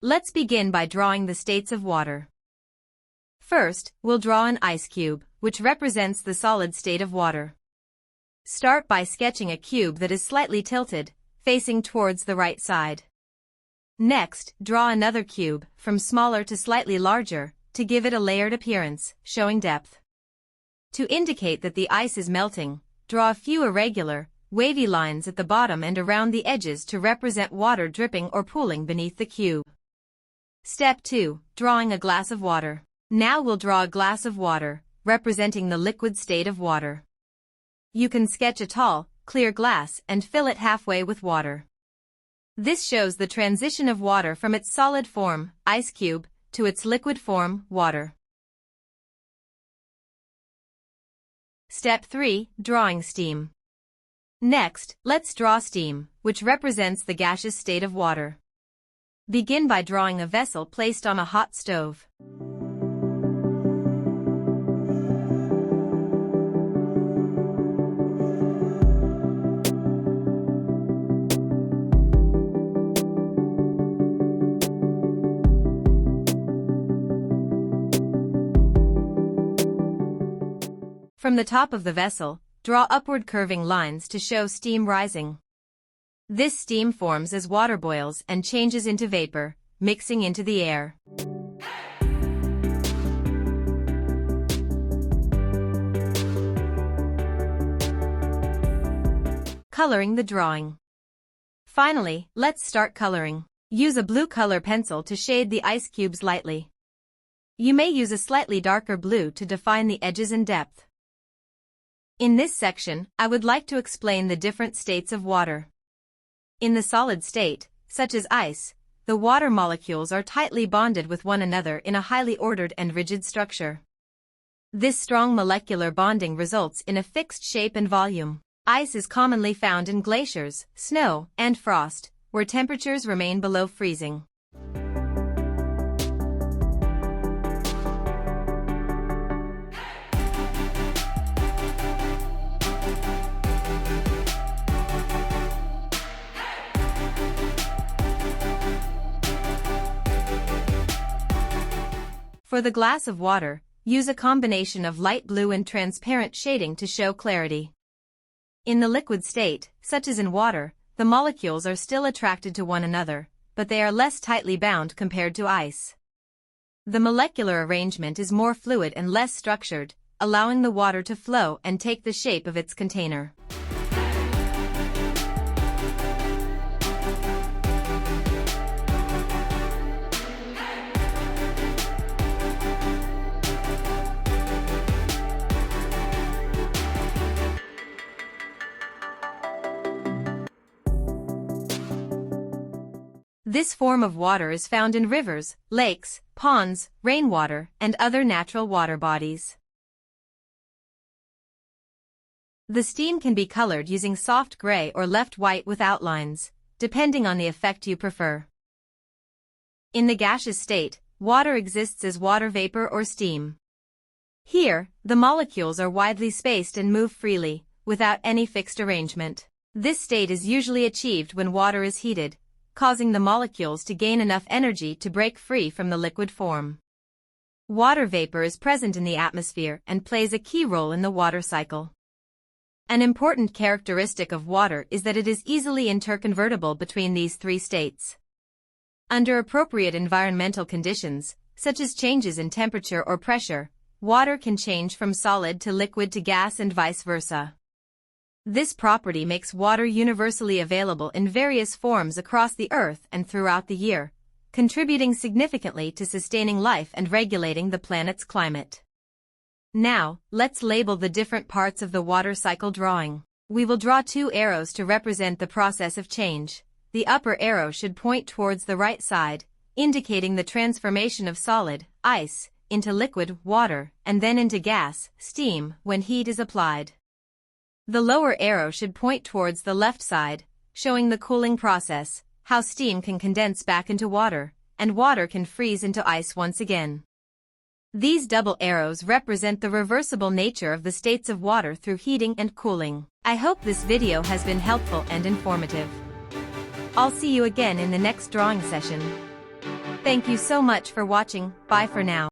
Let's begin by drawing the states of water. First, we'll draw an ice cube, which represents the solid state of water. Start by sketching a cube that is slightly tilted, facing towards the right side. Next, draw another cube, from smaller to slightly larger, to give it a layered appearance, showing depth. To indicate that the ice is melting, draw a few irregular, wavy lines at the bottom and around the edges to represent water dripping or pooling beneath the cube. Step 2. Drawing a glass of water. Now we'll draw a glass of water, representing the liquid state of water. You can sketch a tall, clear glass and fill it halfway with water. This shows the transition of water from its solid form, ice cube, to its liquid form, water. Step 3. Drawing steam. Next, let's draw steam, which represents the gaseous state of water. Begin by drawing a vessel placed on a hot stove. From the top of the vessel, draw upward curving lines to show steam rising. This steam forms as water boils and changes into vapor, mixing into the air. Coloring the drawing. Finally, let's start coloring. Use a blue color pencil to shade the ice cubes lightly. You may use a slightly darker blue to define the edges and depth. In this section, I would like to explain the different states of water. In the solid state, such as ice, the water molecules are tightly bonded with one another in a highly ordered and rigid structure. This strong molecular bonding results in a fixed shape and volume. Ice is commonly found in glaciers, snow, and frost, where temperatures remain below freezing. For the glass of water, use a combination of light blue and transparent shading to show clarity. In the liquid state, such as in water, the molecules are still attracted to one another, but they are less tightly bound compared to ice. The molecular arrangement is more fluid and less structured, allowing the water to flow and take the shape of its container. This form of water is found in rivers, lakes, ponds, rainwater, and other natural water bodies. The steam can be colored using soft gray or left white with outlines, depending on the effect you prefer. In the gaseous state, water exists as water vapor or steam. Here, the molecules are widely spaced and move freely, without any fixed arrangement. This state is usually achieved when water is heated, causing the molecules to gain enough energy to break free from the liquid form. Water vapor is present in the atmosphere and plays a key role in the water cycle. An important characteristic of water is that it is easily interconvertible between these three states. Under appropriate environmental conditions, such as changes in temperature or pressure, water can change from solid to liquid to gas and vice versa. This property makes water universally available in various forms across the Earth and throughout the year, contributing significantly to sustaining life and regulating the planet's climate. Now, let's label the different parts of the water cycle drawing. We will draw two arrows to represent the process of change. The upper arrow should point towards the right side, indicating the transformation of solid, ice, into liquid, water, and then into gas, steam, when heat is applied. The lower arrow should point towards the left side, showing the cooling process, how steam can condense back into water, and water can freeze into ice once again. These double arrows represent the reversible nature of the states of water through heating and cooling. I hope this video has been helpful and informative. I'll see you again in the next drawing session. Thank you so much for watching. Bye for now.